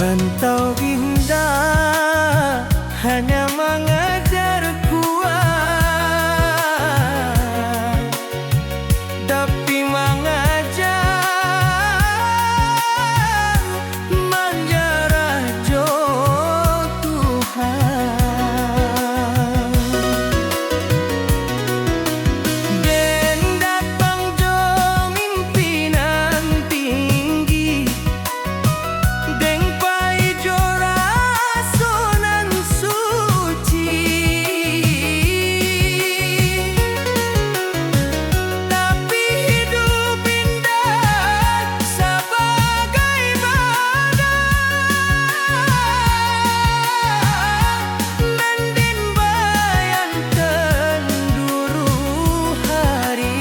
Bantau indah hanya mengejar kuat, tapi mengajar menjarah jo Tuhan. Den datang jo mimpinan tinggi, deng pai jo rasonan suci. Tapi hidup indah sebagai badai, mending bayangkan dulu hari.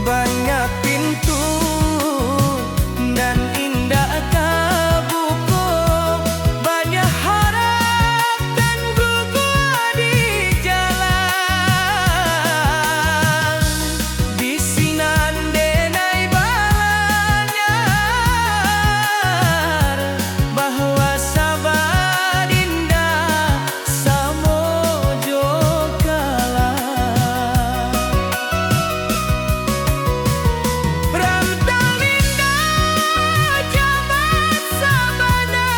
Banyak pintu dan indah kabuku, banyak harap dan gugur di jalan. Bisinan denai balanyar bahwa sabar indah samojo kalah. Rantau indah jabat sabana,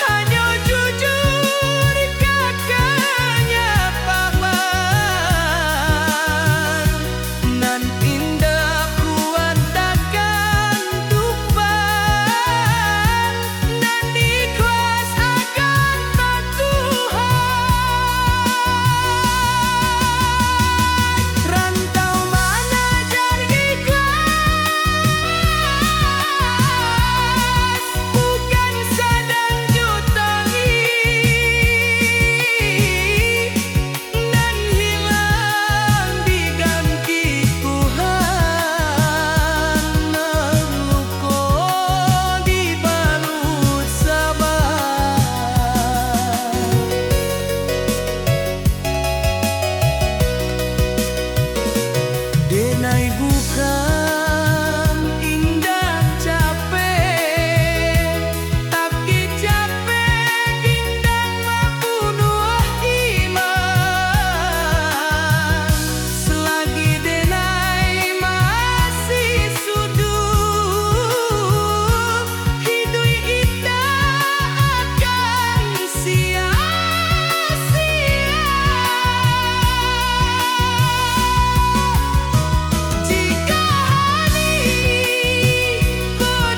hanya jujur kakaknya paman. Nan indah kuat takkan tumpah, nan ikhlas akan tak Tuhan. Rantau mengajar ikhlas, bukan sedang jutangi, nan hilang diganti Tuhan, nan luko dibalut sabar. Denai bukan indah capek, tapi capek indah membunuh iman. Selagi denai masih sudut, hidup indah akan sia-sia. Jika hari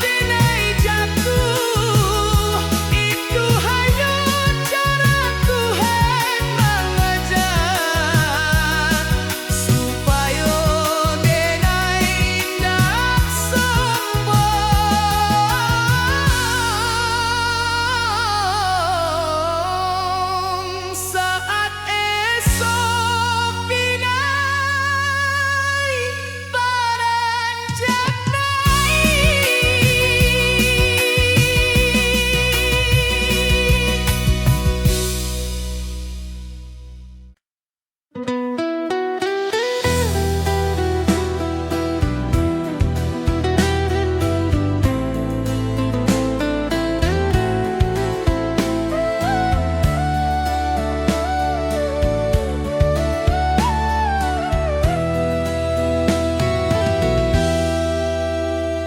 denai jatuh, itu hanya cara Tuhan mengajar, supaya denai indah sombong saat esok pinai paranjak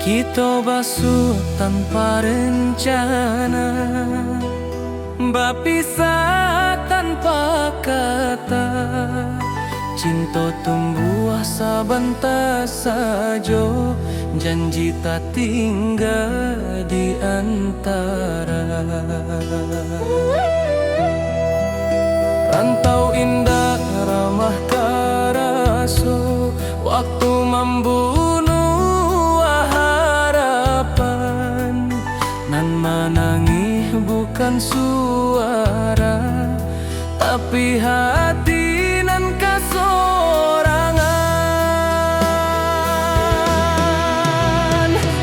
kita basuh tanpa rencana, berpisah tanpa kata. Cinta tumbuh sebentar saja, janji tak tinggal di antara. Rantau indah ramah karasa, waktu membunuh harapan. Nan menangis bukan suara, tapi hati nan kasorangan.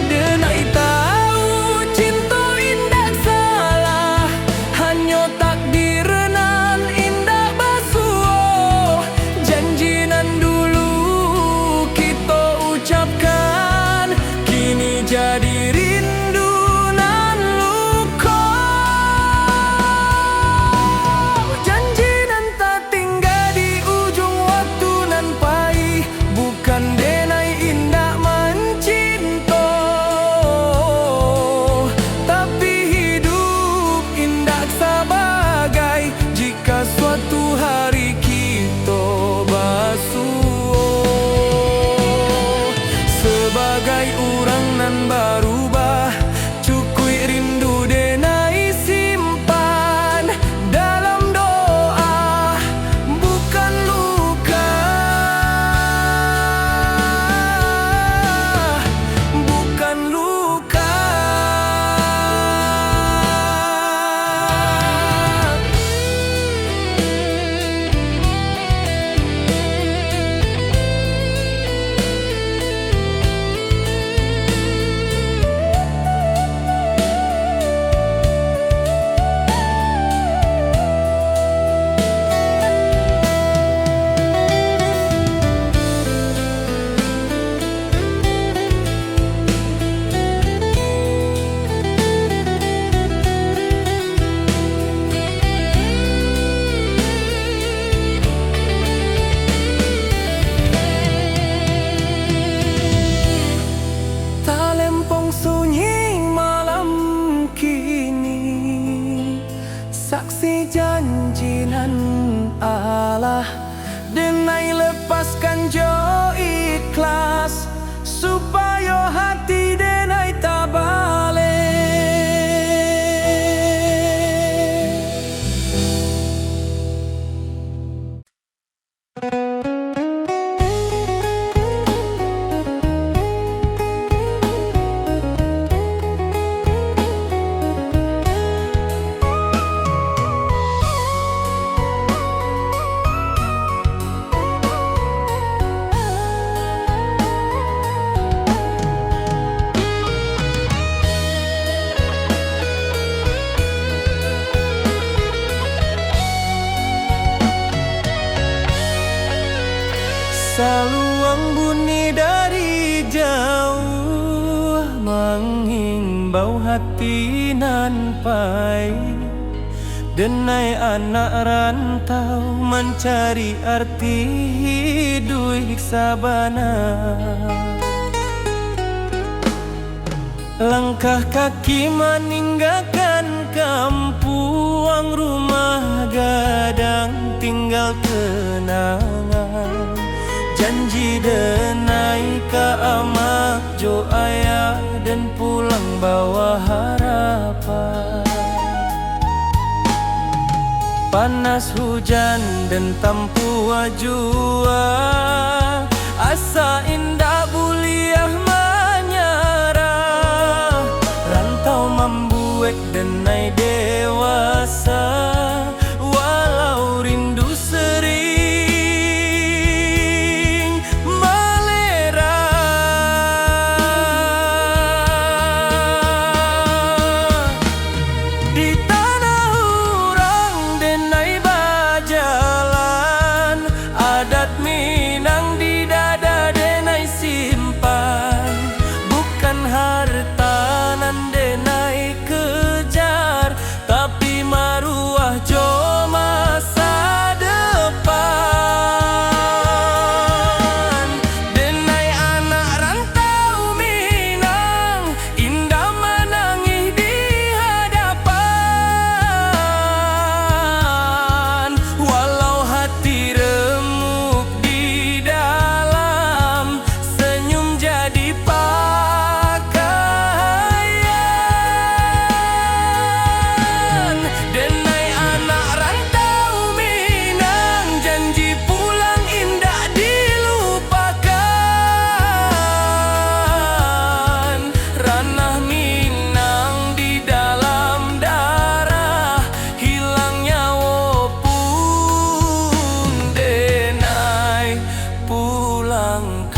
Denai tahu cinta indah salah, hanya takdir nan indah basuh. Janji nan dulu ikhlaskan jo ikhlas, supaya hati denai tabale. Saluang bunyi dari jauh, menghimbau hati nan pai. Denai anak rantau mencari arti hidup sabana. Langkah kaki meninggalkan kampung, rumah gadang tinggal kenangan. Janji denai ka amak jo ayah, dan pulang bawa harapan. Panas hujan dan tampu jua, asa indah buliah menyerah. Rantau membuat denai dewasa, walau rindu sering melera. Di tanah urang denai bajalan, adat Minang di dada denai simpan. Bukan harta nan denai kejar, tapi maruah jo masa depan. Denai anak rantau Minang, indah menangis di hadapan. Walau hati remuk di dalam, senyum jadi pakaian. Denai anak rantau Minang, janji pulang indah dilupakan. Ranah Minang di dalam darah, hilangnya walaupun denai pulangkan.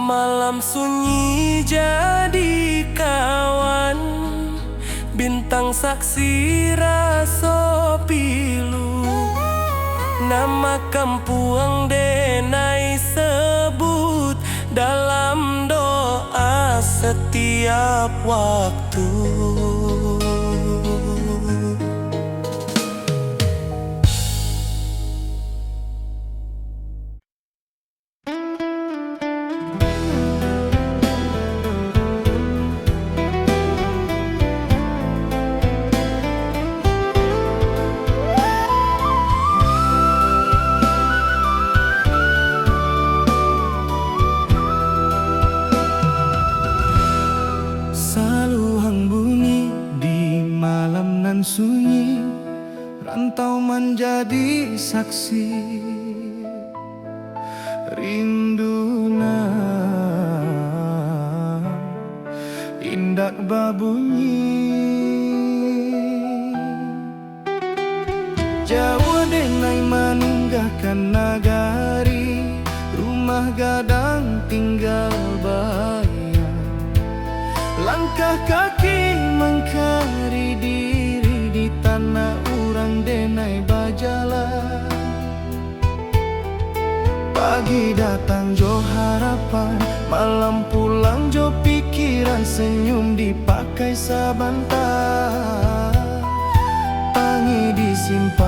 Malam sunyi jadi kawan, bintang saksi raso pilu. Nama kampung denai sebut dalam doa setiap waktu. Saluang bunyi di malam nan sunyi, rantau menjadi saksi. Rinduna indak babunyi, Jawa denai meninggalkan nagari, rumah gadang tinggal bayang. Langkah kaki mengkari diri di tanah urang denai bajalan. Pagi datang jo harapan, malam pulang jo pikiran senyum dipakai sabantah, pangi disimpan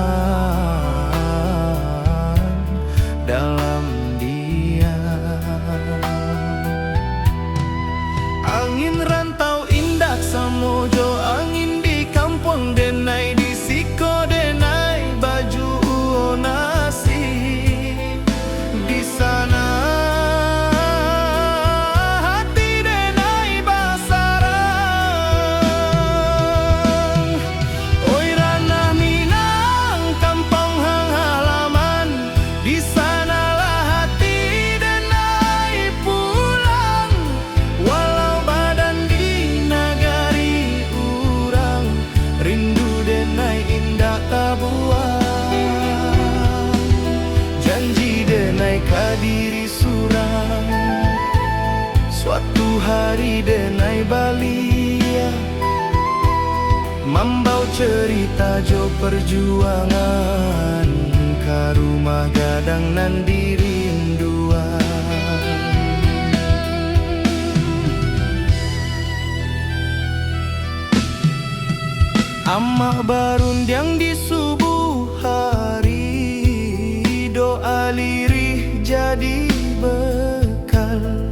dalam diam. Angin rantau indak samojo, angin di kampung denai di siko denai baju nasi di sana. Kadiri surang, suatu hari denai balia, mambau cerita jo perjuangan, ka rumah gadang nan dirinduan. Amak barundiang di subuh hari, doa lirih jadi bekal.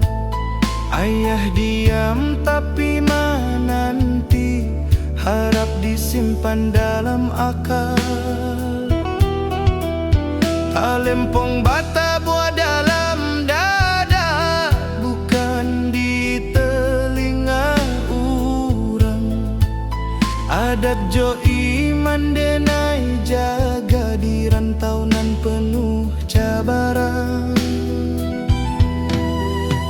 Ayah diam tapi menanti, harap disimpan dalam akal. Talempong bata buah dalam dada, bukan di telinga urang. Adat jo iman denai jaga di rantau nan penuh cabaran.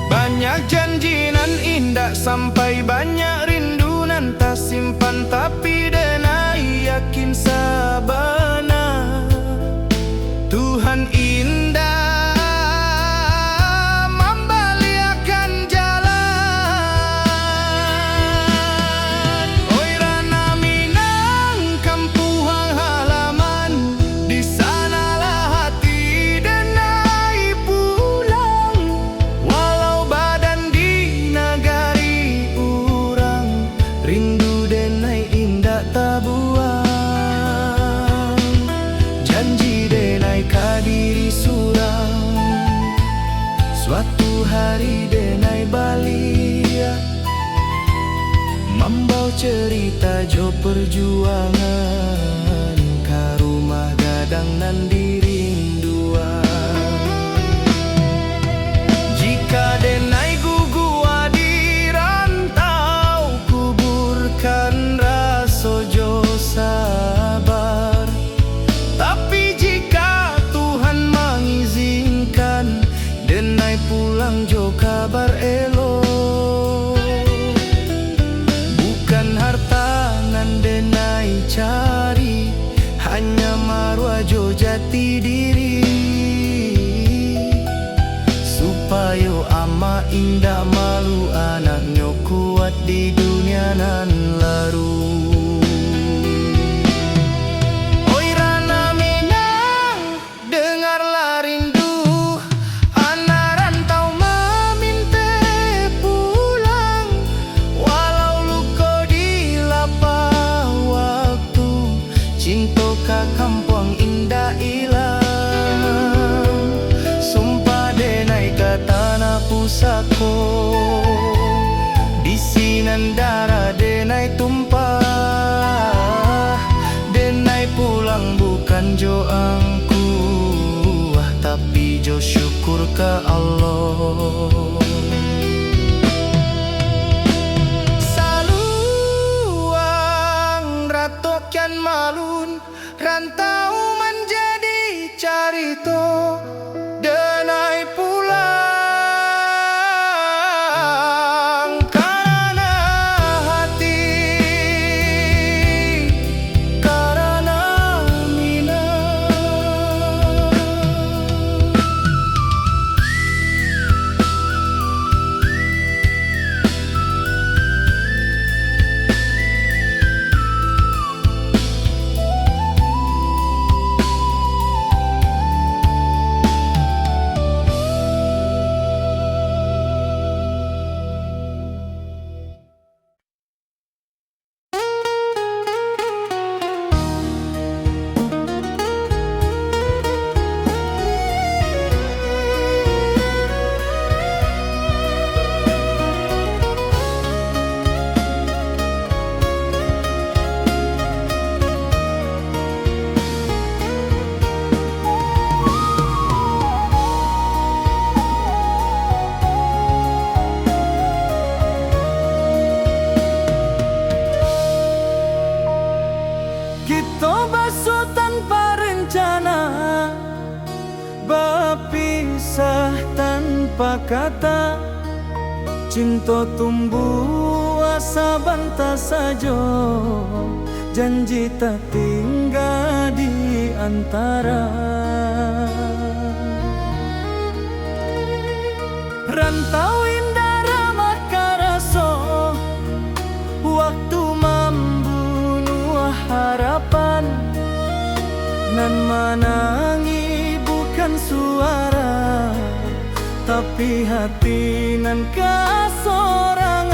Banyak janji nan indah sampai banyak rindu nan tak simpan, tapi denai yakin sabana Tuhan indah membaliakan jalan. Oi Rana Minang kampung halaman, di sanalah hati denai pulang. Walau badan di nagari urang, rindu denai indah tak buang. Janji denai kadiri surang, suatu hari denai balia, mambau cerita jo perjuangan, ka rumah gadang nan dirinduan. Jika denai gugua di rantau, kuburkan raso jo sabar. Tapi jika Tuhan mengizinkan, denai pulang jo kabar elok. Bukan harta nan denai cari, hanya marwah jo jati diri. Supaya ama indah malu anaknya kuat di dunia nan laru. Oi Rana Minang, dengarlah rindu anak rantau meminta pulang. Walau luka di lapah waktu, cinta ka kampung indah ilang. Sumpah denai ka tanah pusako, di sinan darah denai tumpah. Denai pulang bukan jo angkuh, tapi jo syukur ke Allah. Saluang ratokan malun, rantau menjadi carito. Denai pulang karena hati, karena minang. dua kata, cinta tumbuh asa banta saja, janji tak tinggal di antara. Rantau indah ramah karaso, waktu membunuh harapan. Nan menangi bukan suara, tapi hati nan kasorangan.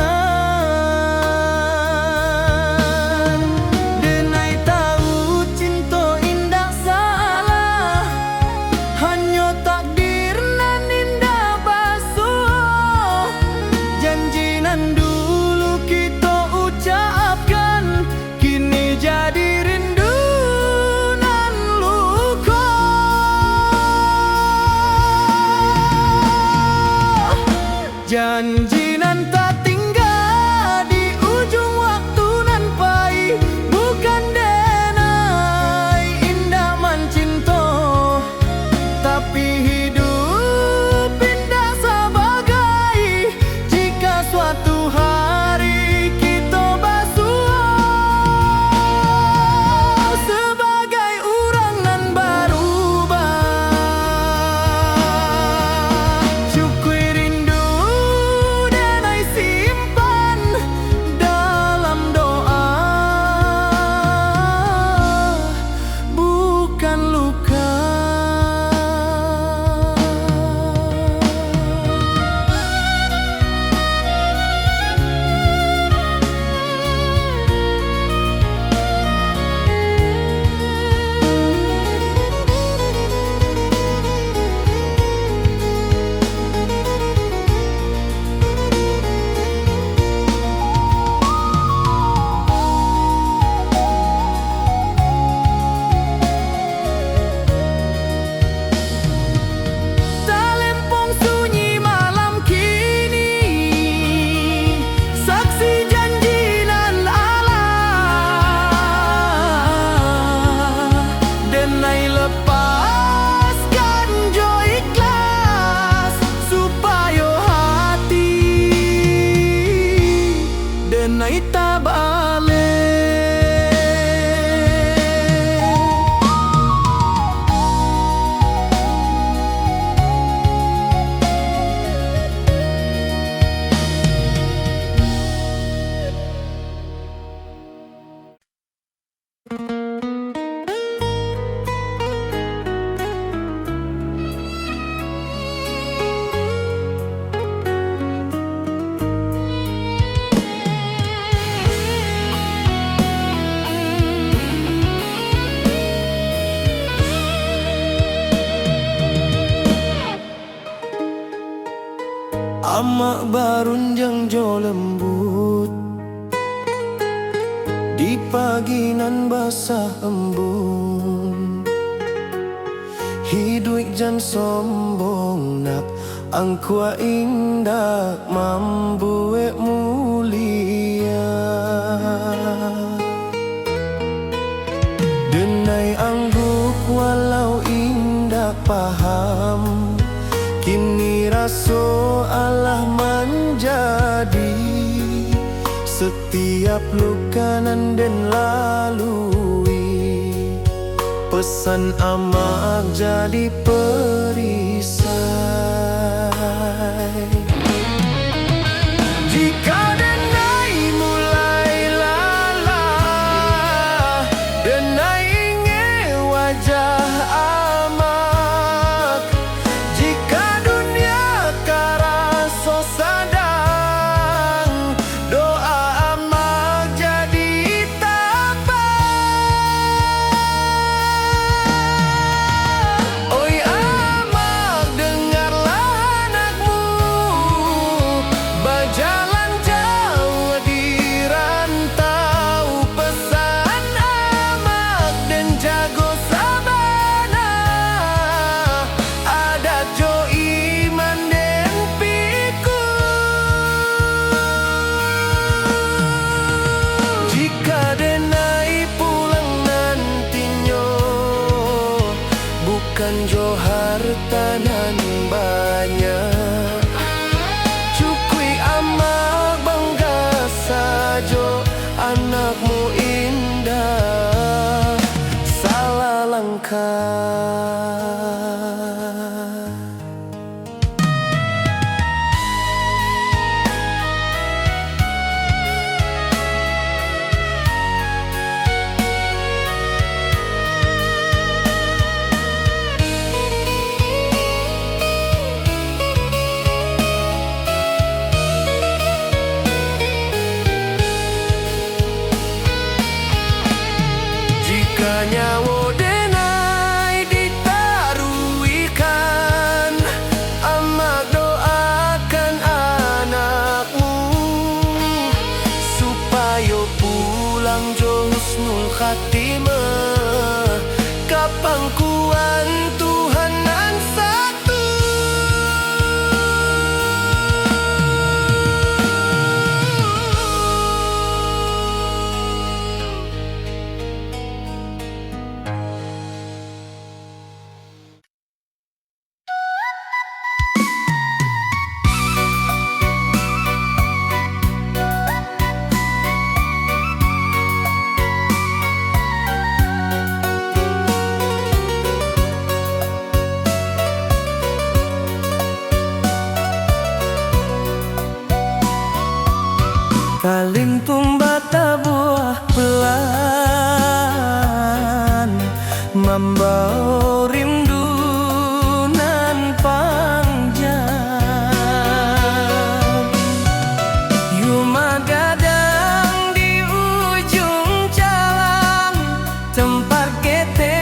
Denai tahu cinta indah salah, hanya takdir nan indah basuh. Janji nan dulu kita ucapkan, kini jadi rindu nan luka. Janji nan tak tinggal di ujung waktu nan pahit, bukan denai indah mencinta, tapi hidup indah sebagai jika suatu hari kita basuh sebagai orang nan berubah. Syukur rindu denai simpan dalam doa, bukan luka. Talempong sunyi malam kini, saksi janji nan Allah. Denai lepaskan jo ikhlas, supaya hati denai tak balik. Amak barunjang jo lembut, di pagi nan basah embun. Hidup jan sombong nak angkua indah mambuek mulia. Denai angguk walau indah paham, kini raso Allah menjadi setiap luka nan den lalui. Pesan amak jadi perisai. Jika denai mulai lalah, denai ingin wajah amak. Jika dunia karaso sadang, doa amak jadi tapak. Oi amak, hatimu. Kapangkuan Tuhan nan satu. Kalimpung bata buah pelan, membawa rindu nan panjang. Yuma gadang di ujung jalan, tempat kita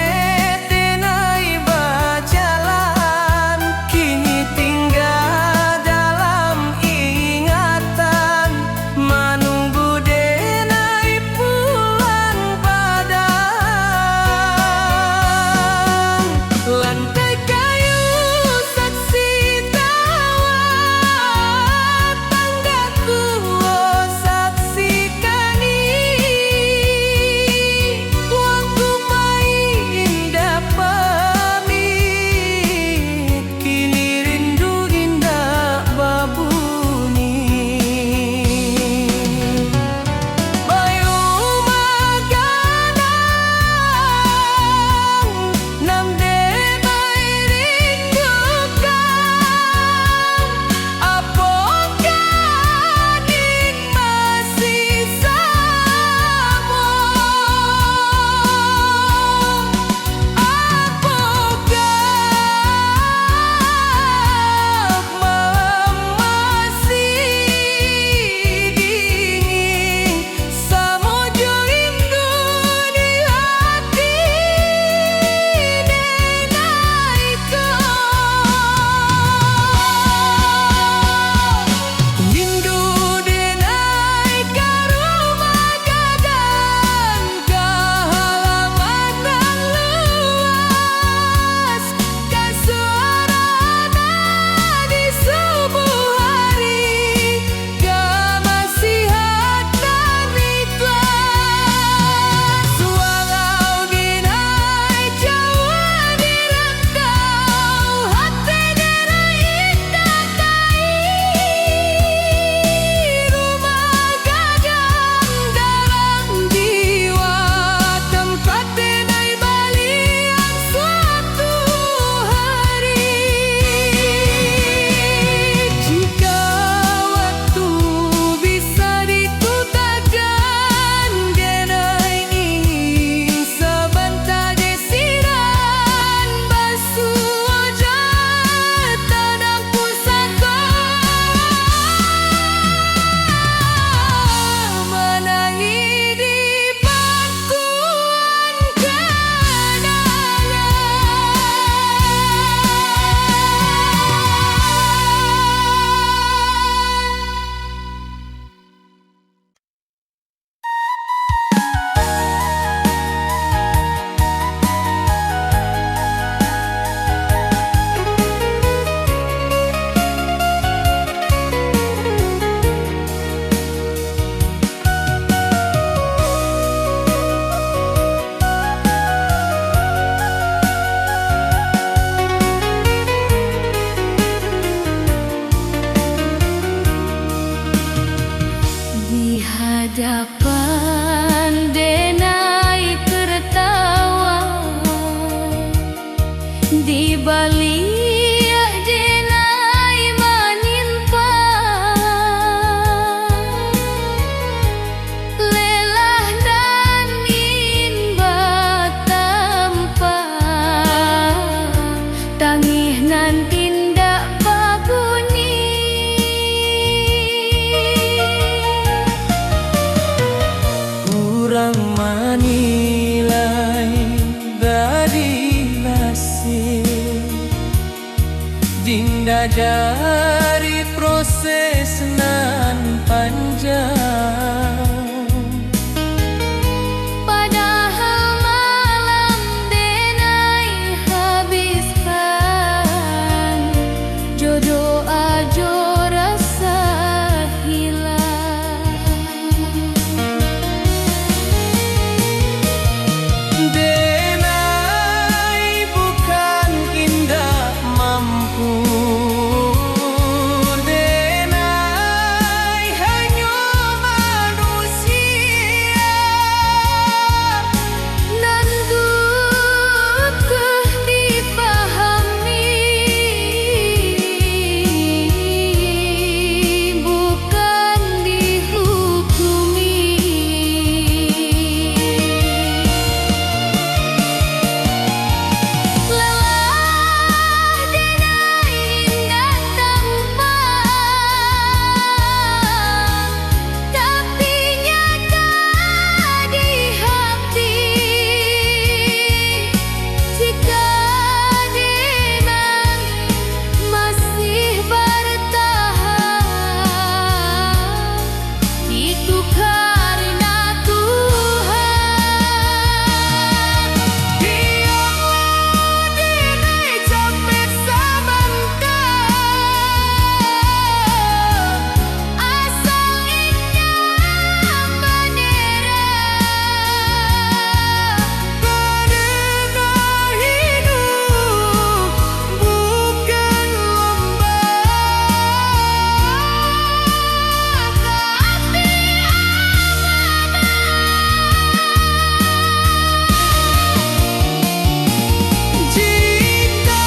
tenai berjalan. Kini tinggal dalam ingatan, menunggu denai pulang padang. Lantai kayu saksi tawa, tanggaku saksi kani. Waktu main pamit, kini rindu indah babunyi. Bayu maganang, nam demai rindukan. Apakah ning masih sama? Apakah masih dingin samojo rindu di hati denai rindu denai ka rumah gadang, ka halaman nan luas, ka suarana di subuh hari, ka nasihat dan ikhlas. Walau denai jauh di rantau, hati denai indah rumah gadang dalam jiwa, tempat denai balian suatu hari. Jika waktu bisa dikutakan, denai ingin sebentar desiran basuh wajah tanah pusaka, menangi di pangkuan kenangan. Di hadapan denai tertawa, di balik denai menimpa, lelah dan inbat tanpa, tangih nan tindak babuni. itu karena Tuhan. Biarlah diri capek sebentar, Asal Indah menyerah. karena hidup bukan lomba. Jika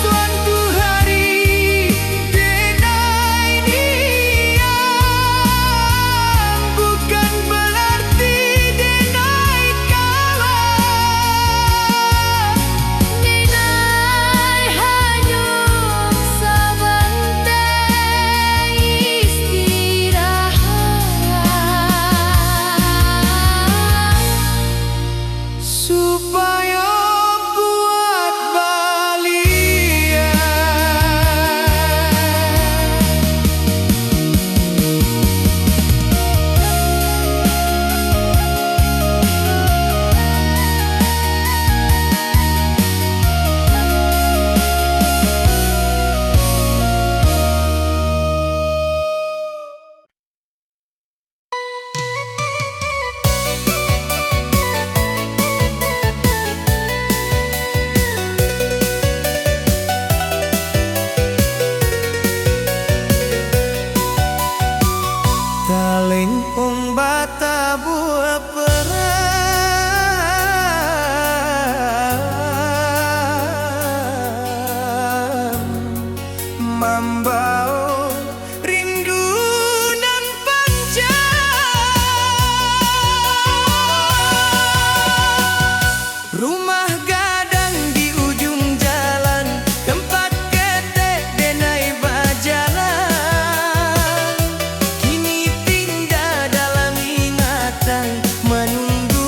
suatu hari denai diam, bukan berarti denai kalah. Denai hanyut sebentar istirahat, Supaya buat balian. Talempong bata buah peran, membawa rindu nan panjang. Rumah gadang di ujung jalan, tempat ketek denai berjalan, kini pindah dalam ingatan, menunggu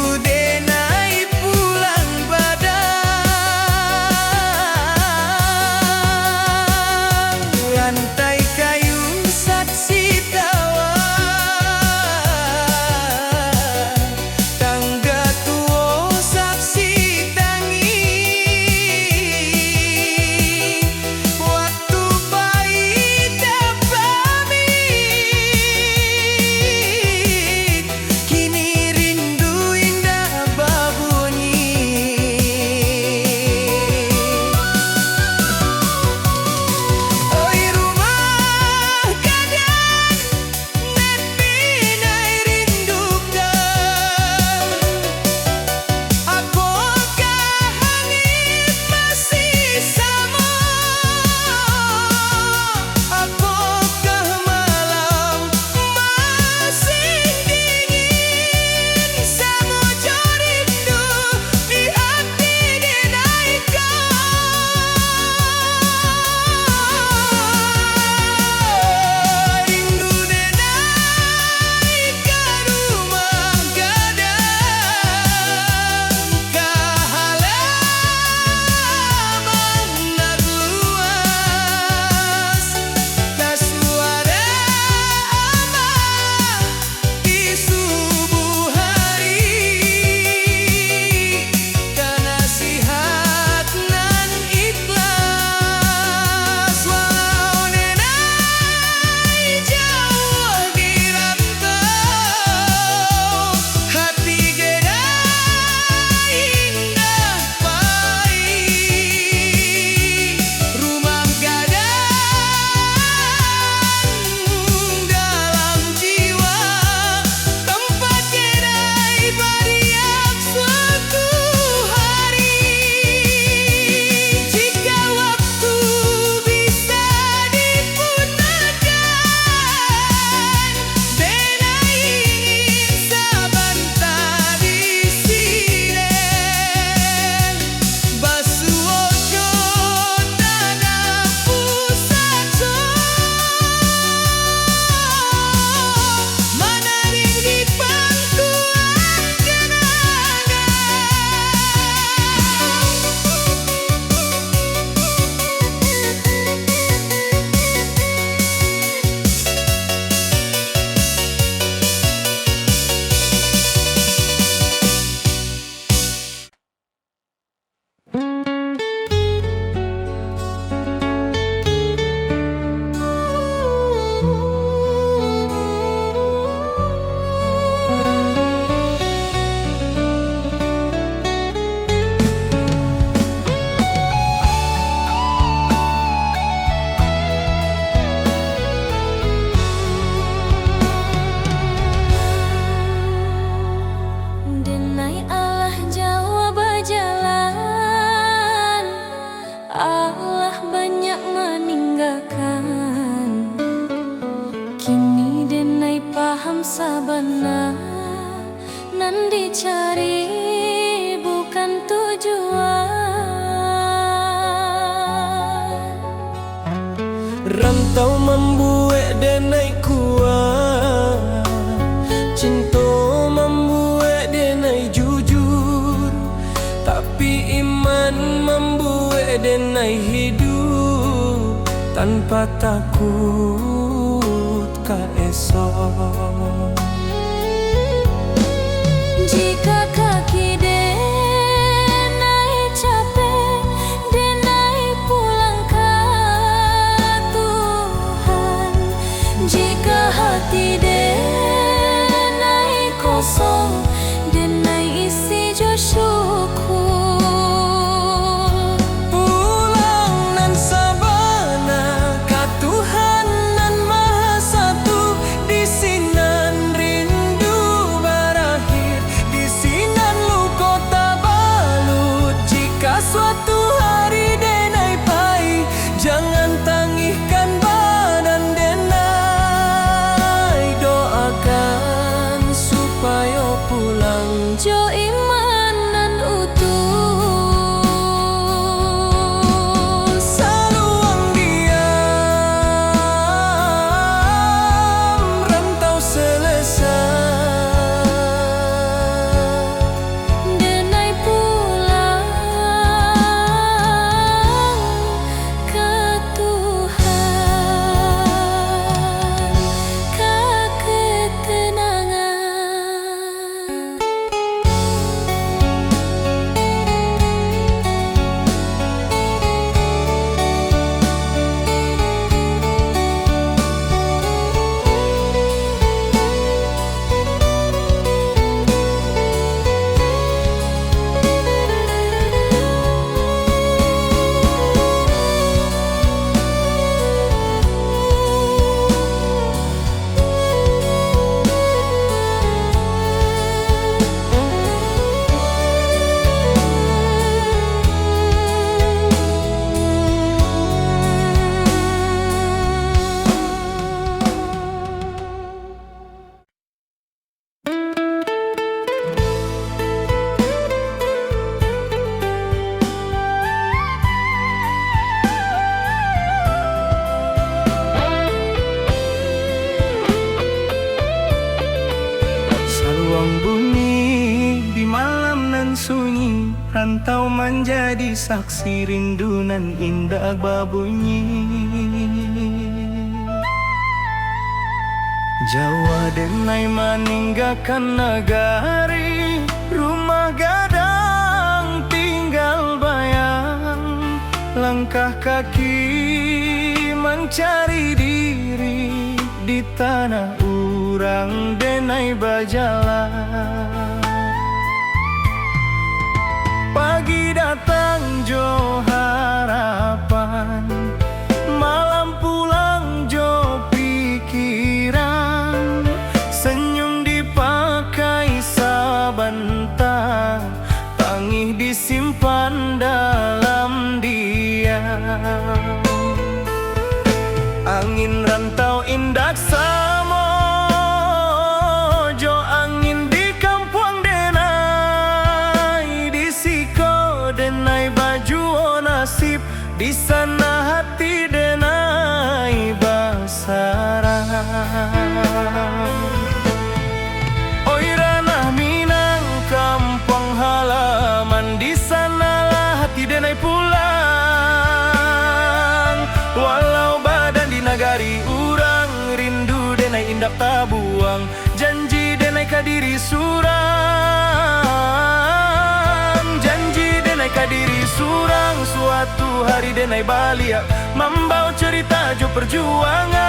sabana nan dicari bukan tujuan. Rantau membuat denai kuat, cinta membuat denai jujur, tapi iman membuat denai hidup tanpa takut ka esok. Jika kaki denai capek, denai pulang ke Tuhan. Jika hati denai kosong, denai isi jo syukur. Pulang nan sabana ka Tuhan nan Maha Satu, di sinan rindu berakhir, di sinan luka tak balut. Jika suatu hari denai pahit, jangan tangihkan badan denai, doakan supaya pulang Jo iman nan utuh. saluang diam, rantau selesai. Denai pulang ke Tuhan, ke ketenangan. Saluang bunyi di malam nan sunyi, rantau menjadi saksi rindu nan indah babunyi. Jawa denai meninggalkan negari, rumah gadang tinggal bayang. Langkah kaki mencari diri di tanah urang denai berjalan. Pagi datang jo harapan, malam pulang jo pikiran. Senyum dipakai sebentar, tangih disimpan dalam diam. Angin rantau indak samo, jo angin di kampung denai, di siko denai baju o nasib, di sana hati denai basarang. Oi ranah Minang kampung halaman, di sanalah hati denai pulang. Walau badan di nagari urang, rindu denai indak tabuang, janji denai kadiri surang. Janji denai kadiri surang, suatu hari denai balik membawa cerita jo perjuangan.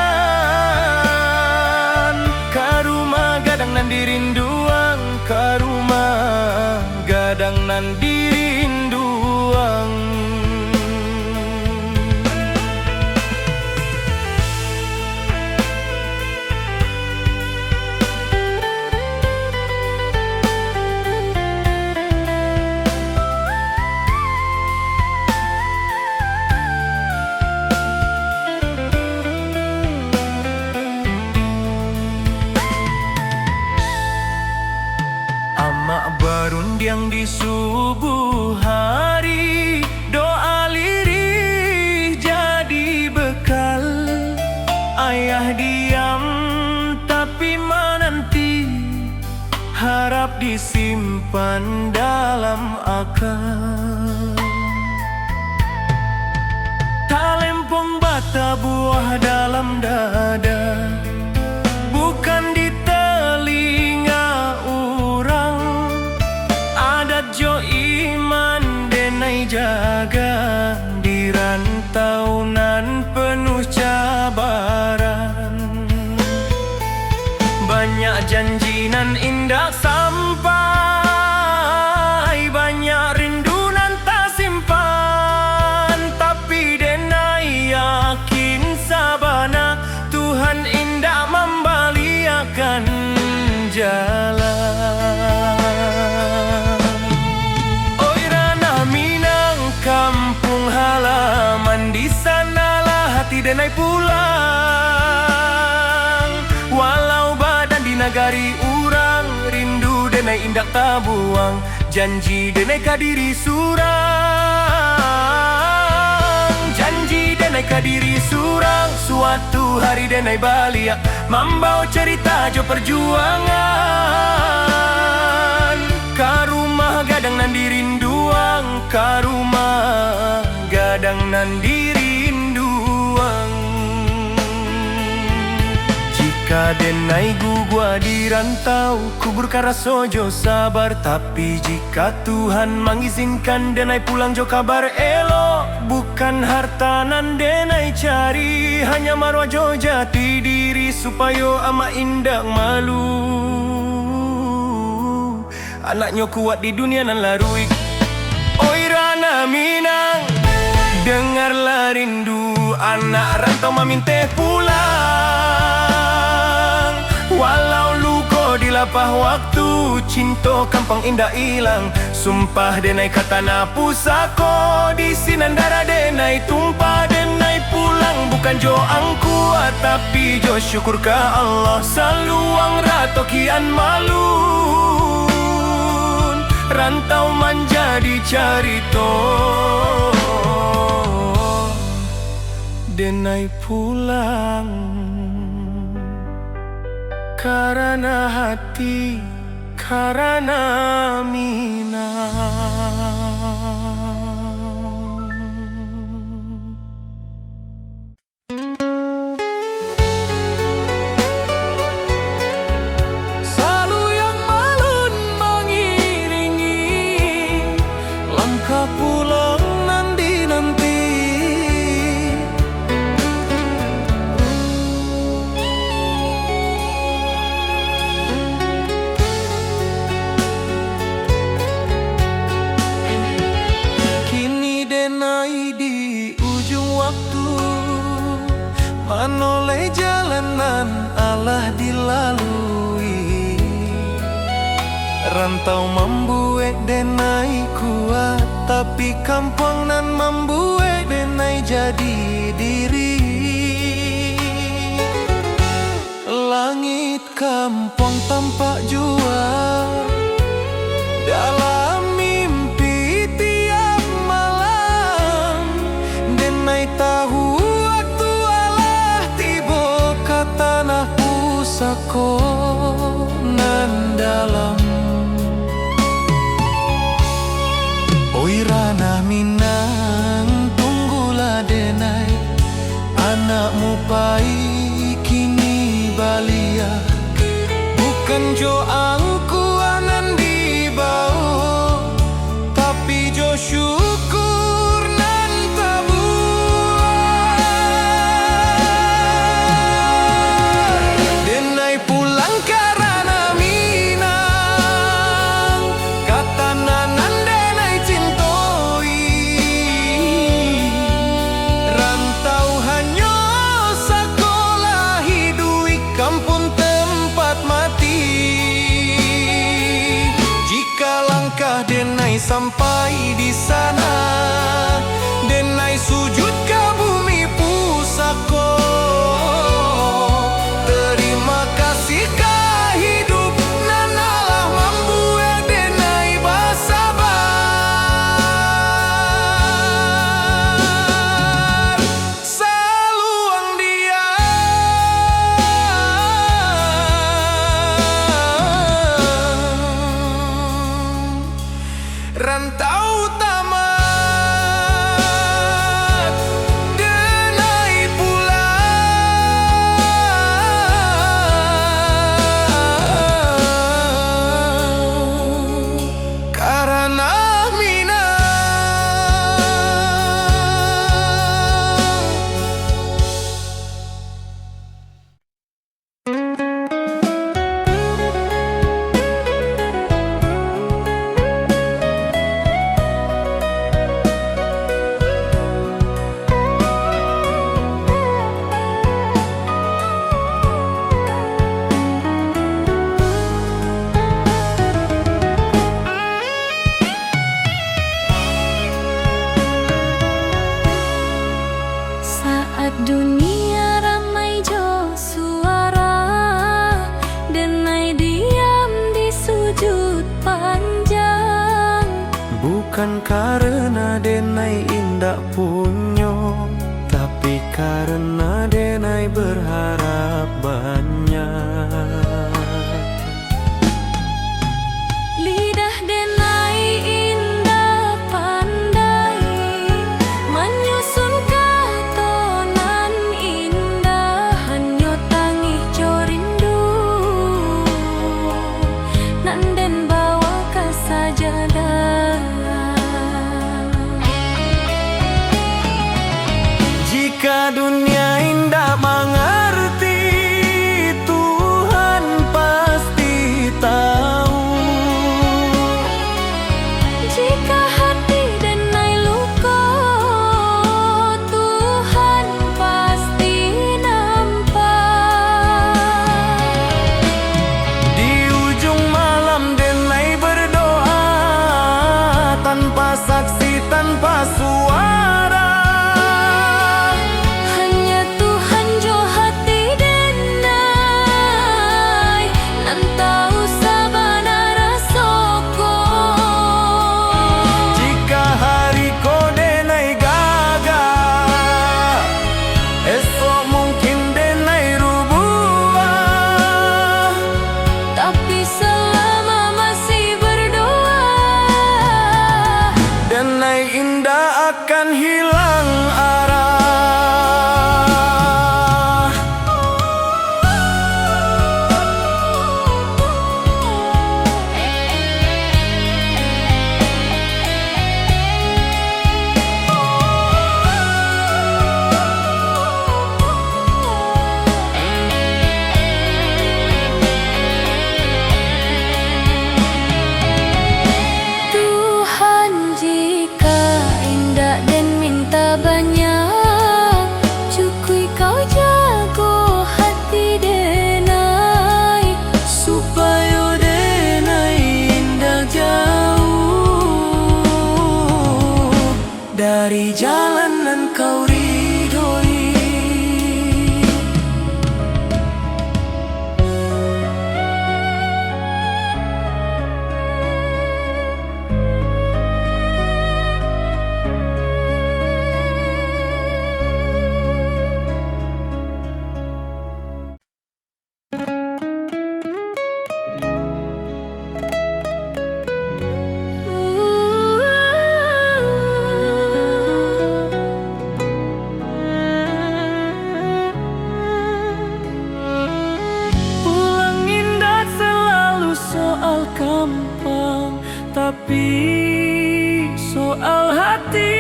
Ka rumah gadang nan dirinduang, ka rumah gadang nan dirinduang. mendiang di subuh hari, doa lirih jadi bekal. Ayah diam tapi menanti, harap disimpan dalam akal. Talempong bata buah dalam dada, bukan di telinga orang. Adat jo iman denai jaga, di rantauan penuh cabaran. Banyak janji nan indah sampai, banyak rindu nan tak simpan. Tapi denai yakin sabana, Tuhan indah membaliakan jalan. Oi ranah Minang, kampung halaman, di sanalah hati denai pulang. Walau badan di nagari urang, rindu denai indak tabuang, janji denai kadiri surang. Janji denai kadiri surang, suatu hari denai baliak, membawa cerita jo perjuangan. Ka rumah gadang nan dirinduang, ka rumah gadang nan dirinduang. Jika denai gua di rantau, kubur kara sojo sabar. Tapi jika Tuhan mengizinkan denai pulang jo kabar elo, bukan harta nan denai cari, hanya marwah jo jati diri, supaya ama indak malu. Anaknya kuat di dunia nan larui. Oi ranah Minang, dengarlah rindu anak rantau maminte pulang. Walau luko di lapah waktu, cinta kampung indah hilang. Sumpah denai kata na pusako, di sinandara denai tumpah. Denai pulang bukan jo angkuat, tapi jo syukur ka Allah. Saluang rato kian malun, rantau menjadi carito. Denai pulang karena hati, karena Minang. Salu yang malun mengiringi langkah pulang nanti-nanti. Denai di ujung waktu, menoleh jalanan Allah dilalui. Rantau membuat denai kuat, tapi kampung nan membuat denai jadi diri. Langit kampung tampak jua dalam tahu waktu Allah tiba ke tanah pusako nan dalam. Oi ranah Minang, tunggulah denai, anakmu pai kini balia. Bukan jo angkuanan dibau, tapi jo syukur nan sampai di sana. Denai sujud ke bumi pusako, terima kasih ka hidup nan Allah membuat denai bas bukan karena denai indak punyo, tapi karena denai berharap banyak. Lidah denai indah pandai menyusun katonan indah, hanya tangih corindu nanden bawa ke sajadah. Jika dunia indah mengerti, Tuhan pasti tahu. Jika hati denai luka, Tuhan pasti nampak. Di ujung malam denai berdoa, tanpa saksi, tanpa suara. Hanya Tuhan jo hati denai, nan tahu sabana rasoko. Jika hari ko denai gagal, esok mungkin denai rubah. Tapi selama masih berdoa, Denai indah akan hilang arah. Tuhan jika indah dan minta banyak, cukui kau jago hati denai, Supaya denai indah jauh dari jalanan kau ridhoi. Pulang indah selalu soal gampang, tapi soal hati.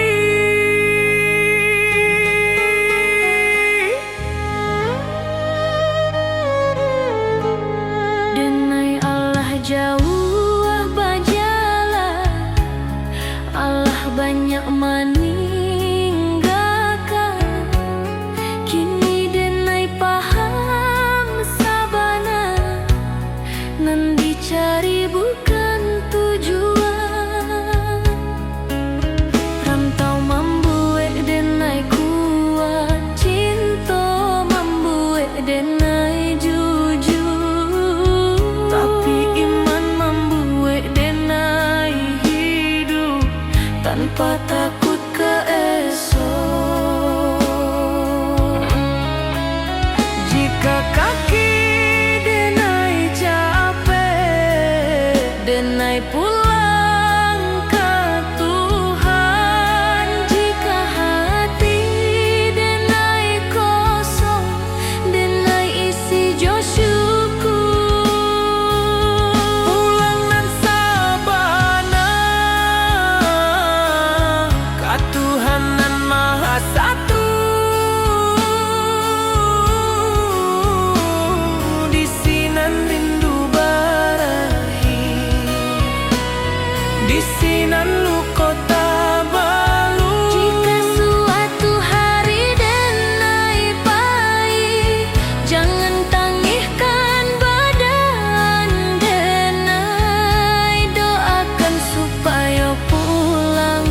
denai Allah jauh bajalah, Allah banyak meninggalkan. Kini denai paham sabana, nan dicari bukan tujuan. Rantau membuat denai kuat, cinta membuat denai jujur. Tapi iman membuat denai hidup tanpa takut ke esok. Jika kaki denai capek, Denai pulang ke Tuhan. Jika hati denai kosong, denai isi jo syukur. pulang dan sabana, ka Tuhan nan Maha Satu. Di sinan rindu barahi, di sinan luko tabalu. Jika suatu hari denai pahit, jangan tangihkan badan denai. Doakan supaya pulang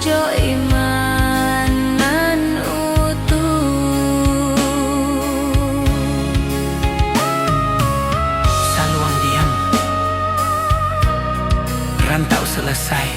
jo imanan utuh. Saluang diam, rantau selesai.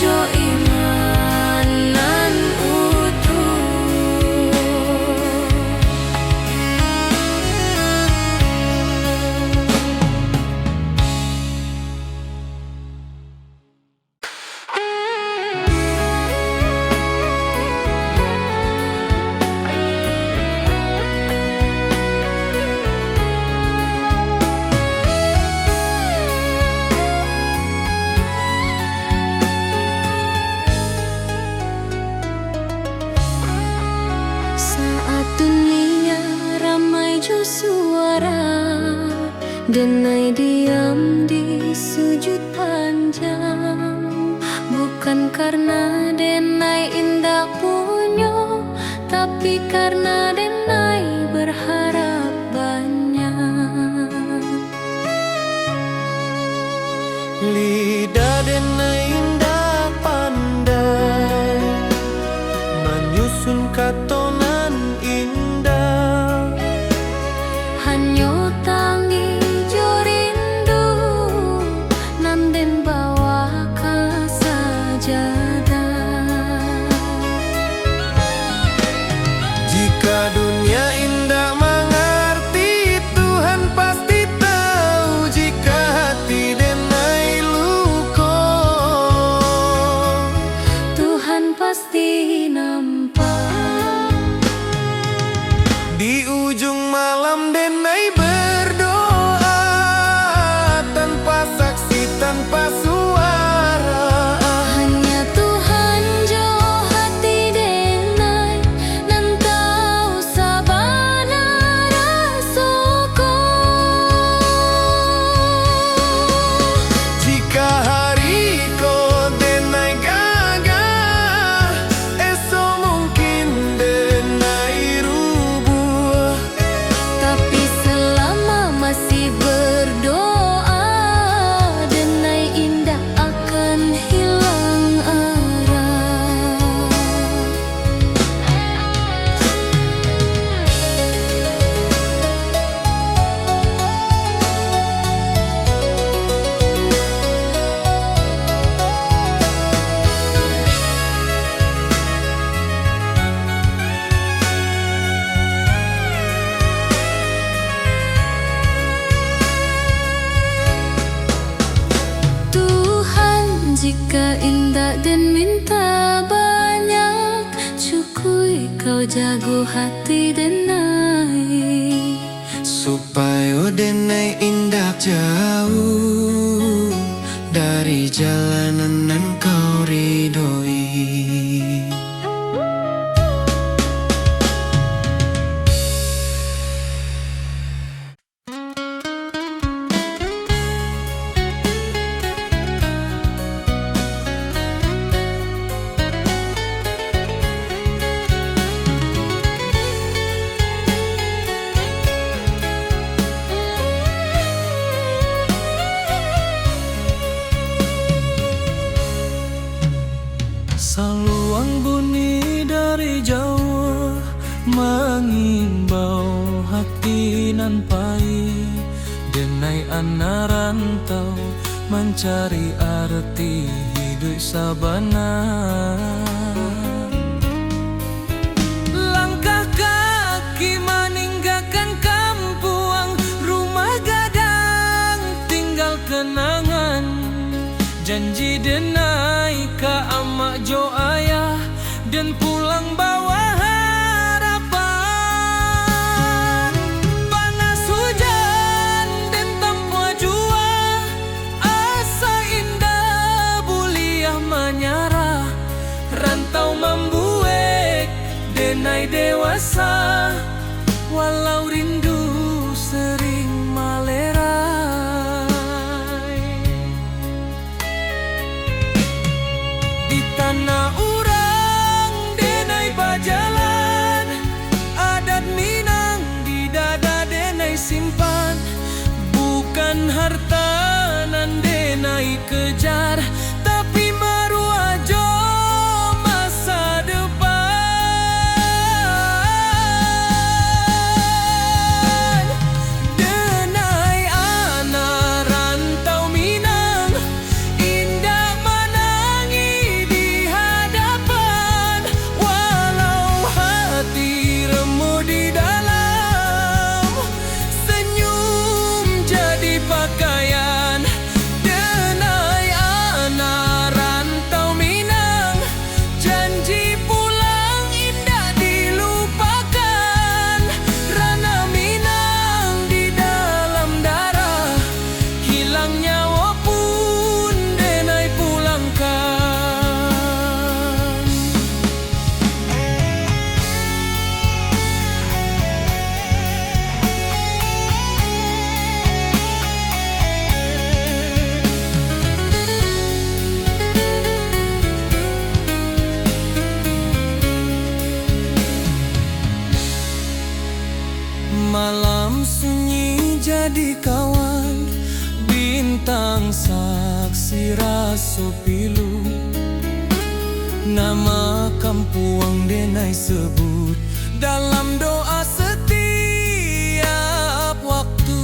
jo imanan utuh. Saat dunia ramai jo suara, denai diam di sujud panjang. Bukan karena denai indah punyo, tapi karena denai berharap banyak. Lidah denai indah pandai menyusun katonan indah. Hanyo tangi jo rindu, nanden bawa ke sajadah. Jika dunia indah mengerti, Tuhan pasti tahu. Jika hati denai luko, Tuhan pasti nampak. di ujung malam denai berdoa, tanpa saksi, tanpa suara. Hanya Tuhan jo hati denai, nan tahu sabana rasoko. Jika hari ko denai gagah, esok mungkin denai rubuh. Tapi selama masih berdoa, denai indah akan hilang arah. Tuhan, jika indah dan minta banyak, cukui kau jago hati denai. Supaya denai indah jauh dari jalanan nan kau ridhoi. Saluang bunyi dari jauh mengimbau hati nan pahit. Denai anak rantau mencari arti hidup sabana. Langkah kaki meninggalkan kampung, rumah gadang tinggal kenangan. Janji denai ka amak jo ayah, dan pulang bawa harapan. Panas hujan dan tanpa jua, asa indah buliah menyarah. Rantau membuat denai dewasa, walau rindu sering malerai. Di tanah urang denai bajalan, adat Minang di dada denai simpan. Bukan harta nan denai kejar, tapi maruah jo masa depan. Denai anak rantau Minang, indah menangi raso pilu, nama kampuang denai sebut dalam doa setiap waktu.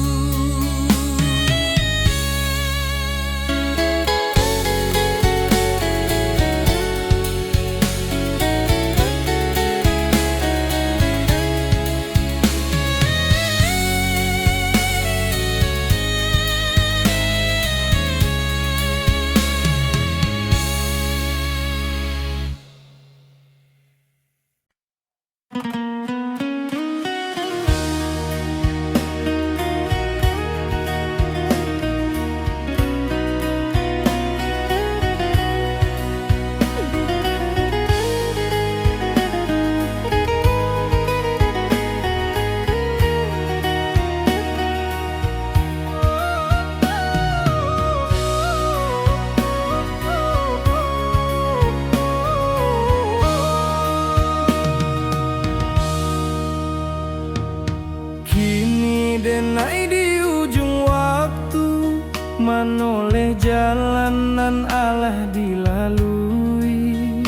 Denai di ujung waktu, manoleh jalanan alah dilalui.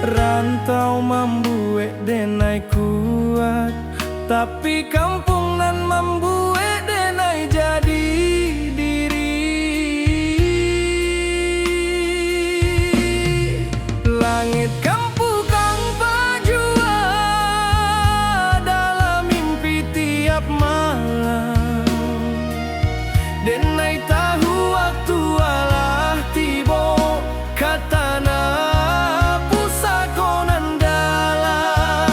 Rantau membuat denai kuat, tapi kampung nan membuat denai jadi diri. Langit kampung kang pajua dalam mimpi tiap malam. Denai tahu waktu alah tibo, katana pusakonan dalam.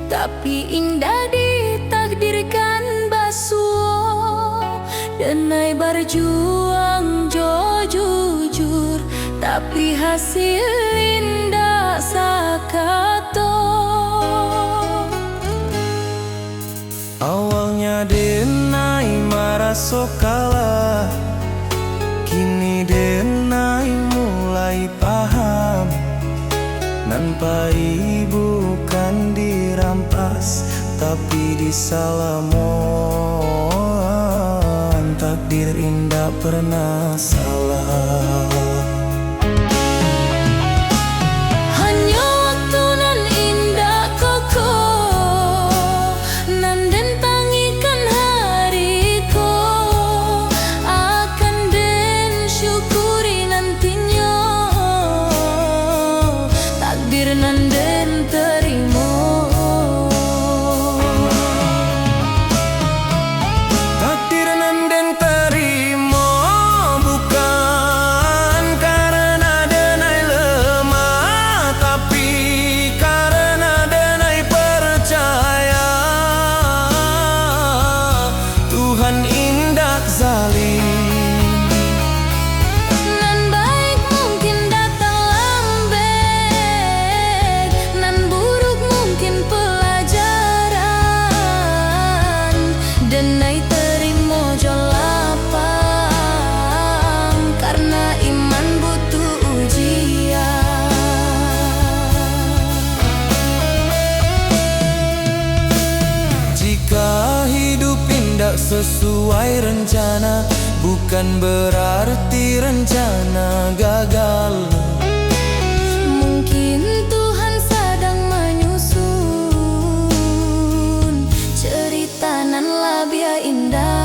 tapi indah ditakdirkan basuh. Denai berjuang jo jujur, tapi hasil indah sakato. Awalnya denai maraso kalah, kini denai mulai paham. Nanpai bukan dirampas, tapi disalamon. Takdir indah pernah salah. Hanya waktu nan indah koko, nan den tangikan hariku, akan den syukuri nantinya. Takdir nan den terima, Takdir nan den terima, bukan karena denai lemah, tapi karena denai percaya Tuhan indah zalim. nan baik mungkin datang lambat, nan buruk mungkin pelajaran. Denai terima jo lapang, karena iman butuh ujian. Jika hidup indah sesuai rencana, bukan berarti rencana gagal. Mungkin Tuhan sedang menyusun cerita nan lebih indah.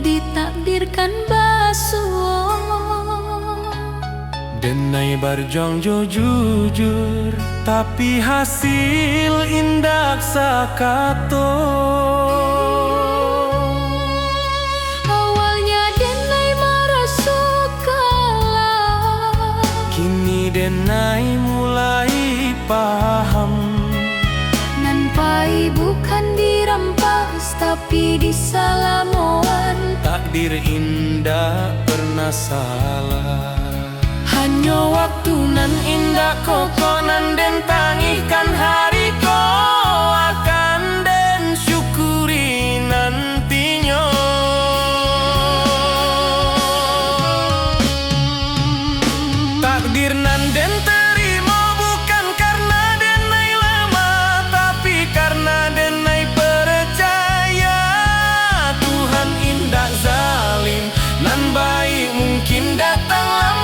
ditakdirkan basuh. Denai berjuang jo jujur, tapi hasil indak sakato. Awalnya denai merasa kalah, Kini denai mulai paham. Nanpai bukan dirampas tapi disalamoan. Takdir indah pernah salah. Hanya waktu nan indah kokonan den tangihkan hari ko akan den syukuri nantinya. Takdir nan den terima bukan karena denai lemah, tapi karena denai percaya Tuhan indah zalim, nan baik mungkin datang lama.